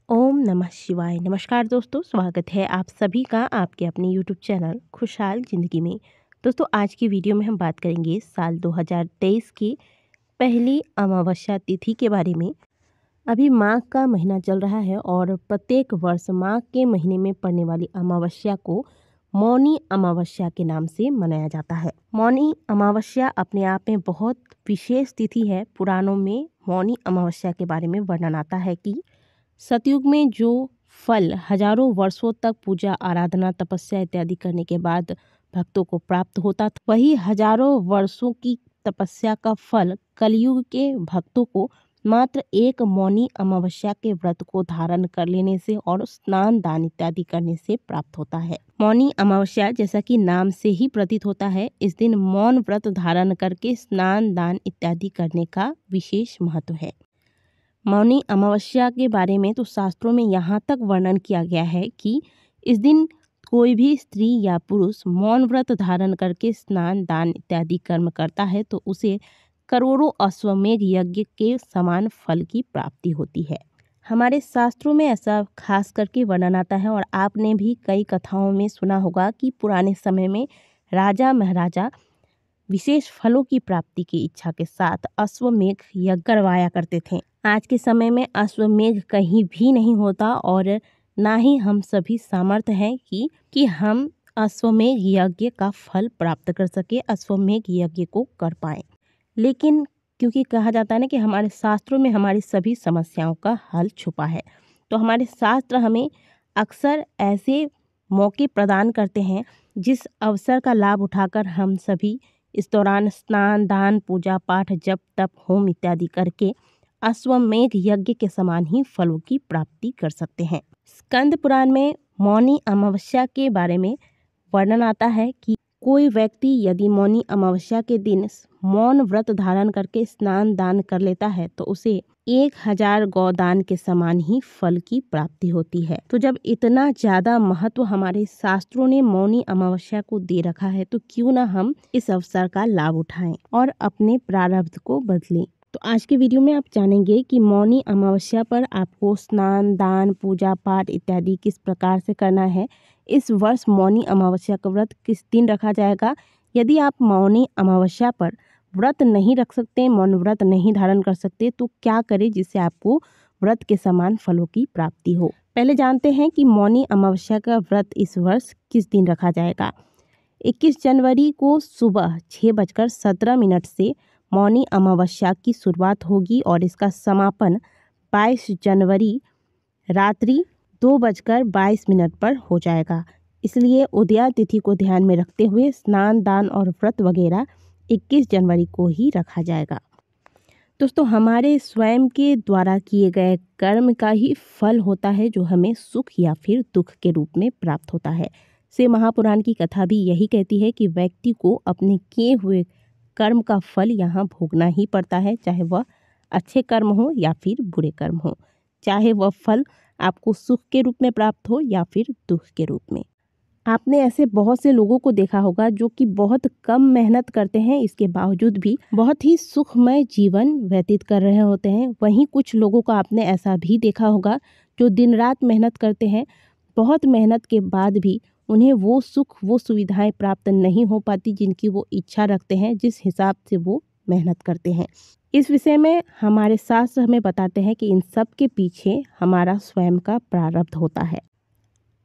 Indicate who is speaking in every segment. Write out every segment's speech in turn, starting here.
Speaker 1: ओम नमः शिवाय। नमस्कार दोस्तों, स्वागत है आप सभी का आपके अपने यूट्यूब चैनल खुशहाल ज़िंदगी में। दोस्तों, आज की वीडियो में हम बात करेंगे साल 2023 की पहली अमावस्या तिथि के बारे में। अभी माघ का महीना चल रहा है और प्रत्येक वर्ष माघ के महीने में पड़ने वाली अमावस्या को मौनी अमावस्या के नाम से मनाया जाता है। मौनी अमावस्या अपने आप में बहुत विशेष तिथि है। पुराणों में मौनी अमावस्या के बारे में वर्णन आता है कि सतयुग में जो फल हजारों वर्षों तक पूजा आराधना तपस्या इत्यादि करने के बाद भक्तों को प्राप्त होता था, वही हजारों वर्षों की तपस्या का फल कलयुग के भक्तों को मात्र एक मौनी अमावस्या के व्रत को धारण कर लेने से और स्नान दान इत्यादि करने से प्राप्त होता है। मौनी अमावस्या, जैसा कि नाम से ही प्रतीत होता है, इस दिन मौन व्रत धारण करके स्नान दान इत्यादि करने का विशेष महत्व है। मौनी अमावस्या के बारे में तो शास्त्रों में यहाँ तक वर्णन किया गया है कि इस दिन कोई भी स्त्री या पुरुष मौन व्रत धारण करके स्नान दान इत्यादि कर्म करता है तो उसे करोड़ों अश्वमेध यज्ञ के समान फल की प्राप्ति होती है। हमारे शास्त्रों में ऐसा खास करके वर्णन आता है और आपने भी कई कथाओं में सुना होगा कि पुराने समय में राजा महाराजा विशेष फलों की प्राप्ति की इच्छा के साथ अश्वमेध यज्ञ करवाया करते थे। आज के समय में अश्वमेध कहीं भी नहीं होता और ना ही हम सभी सामर्थ्य हैं कि हम अश्वमेध यज्ञ का फल प्राप्त कर सके, अश्वमेध यज्ञ को कर पाएं। लेकिन क्योंकि कहा जाता है ना कि हमारे शास्त्रों में हमारी सभी समस्याओं का हल छुपा है, तो हमारे शास्त्र हमें अक्सर ऐसे मौके प्रदान करते हैं जिस अवसर का लाभ उठाकर हम सभी इस दौरान स्नान दान पूजा पाठ जप तप होम इत्यादि करके अश्वमेध यज्ञ के समान ही फलों की प्राप्ति कर सकते हैं। स्कंद पुराण में मौनी अमावस्या के बारे में वर्णन आता है कि कोई व्यक्ति यदि मौनी अमावस्या के दिन मौन व्रत धारण करके स्नान दान कर लेता है तो उसे 1000 गौदान के समान ही फल की प्राप्ति होती है। तो जब इतना ज्यादा महत्व हमारे शास्त्रों ने मौनी अमावस्या को दे रखा है तो क्यों ना हम इस अवसर का लाभ उठाएं और अपने प्रारब्ध को बदलें। तो आज के वीडियो में आप जानेंगे कि मौनी अमावस्या पर आपको स्नान दान पूजा पाठ इत्यादि किस प्रकार से करना है। इस वर्ष मौनी अमावस्या का व्रत किस दिन रखा जाएगा। यदि आप मौनी अमावस्या पर व्रत नहीं रख सकते, मौन व्रत नहीं धारण कर सकते, तो क्या करें जिससे आपको व्रत के समान फलों की प्राप्ति हो। पहले जानते हैं कि मौनी अमावस्या का व्रत इस वर्ष किस दिन रखा जाएगा। 21 जनवरी को सुबह 6:17 से मौनी अमावस्या की शुरुआत होगी और इसका समापन 22 जनवरी रात्रि 2:22 पर हो जाएगा। इसलिए उदया तिथि को ध्यान में रखते हुए स्नान दान और व्रत वगैरह 21 जनवरी को ही रखा जाएगा। दोस्तों, हमारे स्वयं के द्वारा किए गए कर्म का ही फल होता है जो हमें सुख या फिर दुख के रूप में प्राप्त होता है। से महापुराण की कथा भी यही कहती है कि व्यक्ति को अपने किए हुए कर्म का फल यहाँ भोगना ही पड़ता है, चाहे वह अच्छे कर्म हो या फिर बुरे कर्म हो, चाहे वह फल आपको सुख के रूप में प्राप्त हो या फिर दुख के रूप में। आपने ऐसे बहुत से लोगों को देखा होगा जो कि बहुत कम मेहनत करते हैं, इसके बावजूद भी बहुत ही सुखमय जीवन व्यतीत कर रहे होते हैं। वहीं कुछ लोगों का आपने ऐसा भी देखा होगा जो दिन रात मेहनत करते हैं, बहुत मेहनत के बाद भी उन्हें वो सुख वो सुविधाएं प्राप्त नहीं हो पाती जिनकी वो इच्छा रखते हैं, जिस हिसाब से वो मेहनत करते हैं। इस विषय में हमारे शास्त्र हमें बताते हैं कि इन सब के पीछे हमारा स्वयं का प्रारब्ध होता है।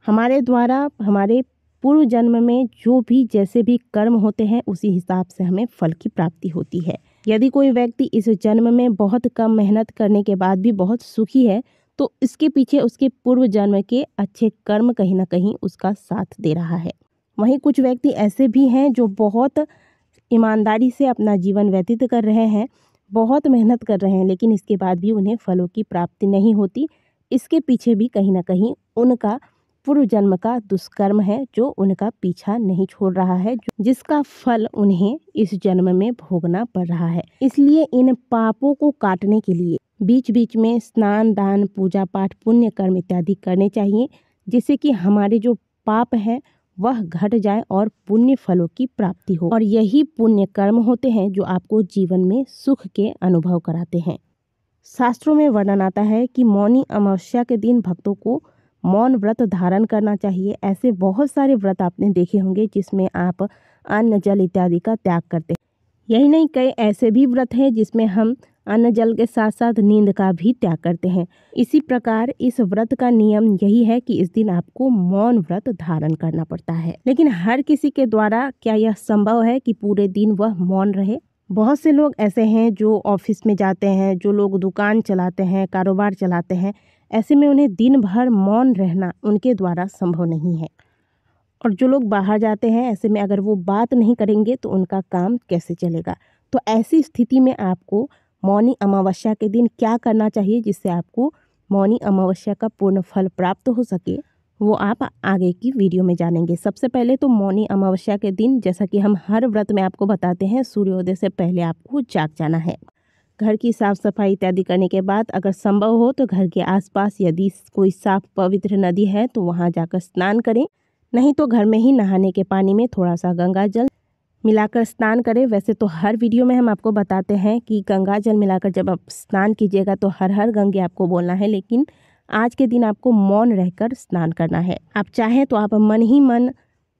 Speaker 1: हमारे द्वारा हमारे पूर्व जन्म में जो भी जैसे भी कर्म होते हैं उसी हिसाब से हमें फल की प्राप्ति होती है। यदि कोई व्यक्ति इस जन्म में बहुत कम मेहनत करने के बाद भी बहुत सुखी है तो इसके पीछे उसके पूर्व जन्म के अच्छे कर्म कहीं ना कहीं उसका साथ दे रहा है। वहीं कुछ व्यक्ति ऐसे भी हैं जो बहुत ईमानदारी से अपना जीवन व्यतीत कर रहे हैं, बहुत मेहनत कर रहे हैं, लेकिन इसके बाद भी उन्हें फलों की प्राप्ति नहीं होती। इसके पीछे भी कहीं ना कहीं उनका पूर्व जन्म का दुष्कर्म है जो उनका पीछा नहीं छोड़ रहा है, जिसका फल उन्हें इस जन्म में भोगना पड़ रहा है। इसलिए इन पापों को काटने के लिए बीच बीच में स्नान दान पूजा पाठ पुण्य कर्म इत्यादि करने चाहिए, जिससे कि हमारे जो पाप है वह घट जाए और पुण्य फलों की प्राप्ति हो। और यही पुण्य कर्म होते हैं जो आपको जीवन में सुख के अनुभव कराते हैं। शास्त्रों में वर्णन आता है कि मौनी अमावस्या के दिन भक्तों को मौन व्रत धारण करना चाहिए। ऐसे बहुत सारे व्रत आपने देखे होंगे जिसमें आप अन्न जल इत्यादि का त्याग करते हैं। यही नहीं, कई ऐसे भी व्रत हैं जिसमें हम अन्न जल के साथ साथ नींद का भी त्याग करते हैं। इसी प्रकार इस व्रत का नियम यही है कि इस दिन आपको मौन व्रत धारण करना पड़ता है। लेकिन हर किसी के द्वारा क्या यह संभव है कि पूरे दिन वह मौन रहे? बहुत से लोग ऐसे हैं जो ऑफिस में जाते हैं, जो लोग दुकान चलाते हैं, कारोबार चलाते हैं। ऐसे में उन्हें दिन भर मौन रहना उनके द्वारा संभव नहीं है। और जो लोग बाहर जाते हैं, ऐसे में अगर वो बात नहीं करेंगे तो उनका काम कैसे चलेगा? तो ऐसी स्थिति में आपको मौनी अमावस्या के दिन क्या करना चाहिए जिससे आपको मौनी अमावस्या का पूर्ण फल प्राप्त हो सके, वो आप आगे की वीडियो में जानेंगे। सबसे पहले तो मौनी अमावस्या के दिन, जैसा कि हम हर व्रत में आपको बताते हैं, सूर्योदय से पहले आपको जाग जाना है। घर की साफ सफाई इत्यादि करने के बाद अगर संभव हो तो घर के आसपास यदि कोई साफ पवित्र नदी है तो वहाँ जाकर स्नान करें। नहीं तो घर में ही नहाने के पानी में थोड़ा सा गंगा जल मिलाकर स्नान करें। वैसे तो हर वीडियो में हम आपको बताते हैं कि गंगा जल मिलाकर जब आप स्नान कीजिएगा तो हर हर गंगे आपको बोलना है, लेकिन आज के दिन आपको मौन रहकर स्नान करना है। आप चाहें तो आप मन ही मन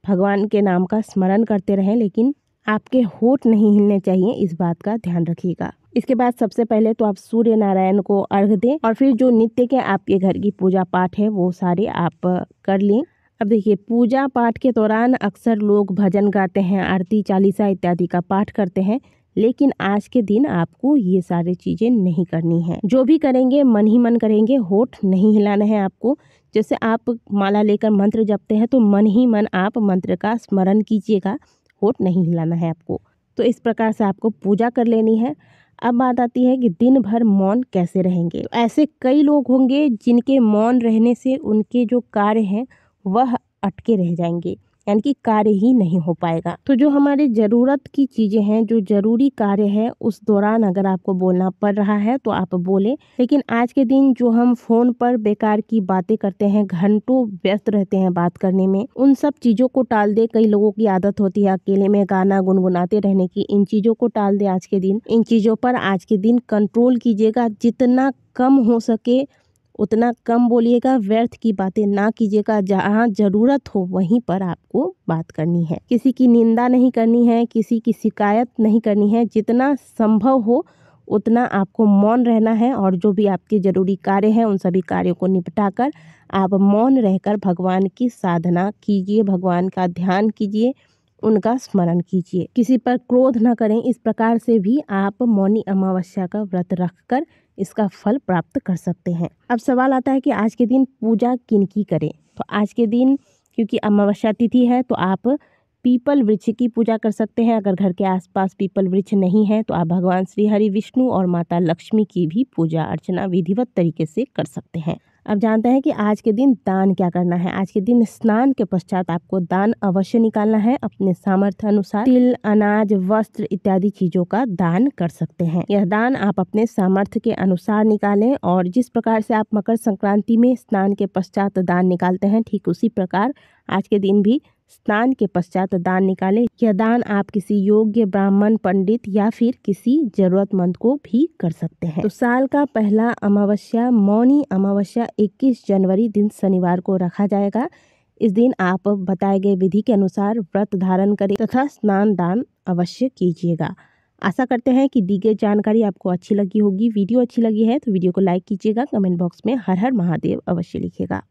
Speaker 1: भगवान के नाम का स्मरण करते रहें, लेकिन आपके होठ नहीं हिलने चाहिए, इस बात का ध्यान रखिएगा। इसके बाद सबसे पहले तो आप सूर्य नारायण को अर्घ दें और फिर जो नित्य के आपके घर की पूजा पाठ है वो सारे आप कर लें। अब देखिए, पूजा पाठ के दौरान अक्सर लोग भजन गाते हैं, आरती चालीसा इत्यादि का पाठ करते हैं, लेकिन आज के दिन आपको ये सारी चीज़ें नहीं करनी है। जो भी करेंगे मन ही मन करेंगे, होठ नहीं हिलाना है आपको। जैसे आप माला लेकर मंत्र जपते हैं तो मन ही मन आप मंत्र का स्मरण कीजिएगा, होठ नहीं हिलाना है आपको। तो इस प्रकार से आपको पूजा कर लेनी है। अब बात आती है कि दिन भर मौन कैसे रहेंगे। तो ऐसे कई लोग होंगे जिनके मौन रहने से उनके जो कार्य हैं वह अटके रह जाएंगे, यानी कि कार्य ही नहीं हो पाएगा। तो जो हमारे ज़रूरत की चीज़ें हैं, जो ज़रूरी कार्य है, उस दौरान अगर आपको बोलना पड़ रहा है तो आप बोलें। लेकिन आज के दिन जो हम फ़ोन पर बेकार की बातें करते हैं, घंटों व्यस्त रहते हैं बात करने में, उन सब चीज़ों को टाल दे। कई लोगों की आदत होती है अकेले में गाना गुनगुनाते रहने की, इन चीज़ों को टाल दे आज के दिन। इन चीज़ों पर आज के दिन कंट्रोल कीजिएगा, जितना कम हो सके उतना कम बोलिएगा, व्यर्थ की बातें ना कीजिएगा। जहाँ ज़रूरत हो वहीं पर आपको बात करनी है। किसी की निंदा नहीं करनी है, किसी की शिकायत नहीं करनी है। जितना संभव हो उतना आपको मौन रहना है और जो भी आपके ज़रूरी कार्य हैं उन सभी कार्यों को निपटाकर आप मौन रहकर भगवान की साधना कीजिए, भगवान का ध्यान कीजिए, उनका स्मरण कीजिए। किसी पर क्रोध न करें। इस प्रकार से भी आप मौनी अमावस्या का व्रत रखकर इसका फल प्राप्त कर सकते हैं। अब सवाल आता है कि आज के दिन पूजा किन की करें। तो आज के दिन क्योंकि अमावस्या तिथि है तो आप पीपल वृक्ष की पूजा कर सकते हैं। अगर घर के आसपास पीपल वृक्ष नहीं है तो आप भगवान श्री हरि विष्णु और माता लक्ष्मी की भी पूजा अर्चना विधिवत तरीके से कर सकते हैं। अब जानते हैं कि आज के दिन दान क्या करना है। आज के दिन स्नान के पश्चात आपको दान अवश्य निकालना है। अपने सामर्थ्य अनुसार तिल, अनाज, वस्त्र इत्यादि चीजों का दान कर सकते हैं। यह दान आप अपने सामर्थ्य के अनुसार निकालें और जिस प्रकार से आप मकर संक्रांति में स्नान के पश्चात दान निकालते हैं, ठीक उसी प्रकार आज के दिन भी स्नान के पश्चात दान निकालें। यह दान आप किसी योग्य ब्राह्मण, पंडित या फिर किसी जरूरतमंद को भी कर सकते हैं। तो साल का पहला अमावस्या मौनी अमावस्या 21 जनवरी दिन शनिवार को रखा जाएगा। इस दिन आप बताए गए विधि के अनुसार व्रत धारण करें तथा स्नान दान अवश्य कीजिएगा। आशा करते हैं कि दी गई जानकारी आपको अच्छी लगी होगी। वीडियो अच्छी लगी है तो वीडियो को लाइक कीजिएगा। कमेंट बॉक्स में हर हर महादेव अवश्य लिखिएगा।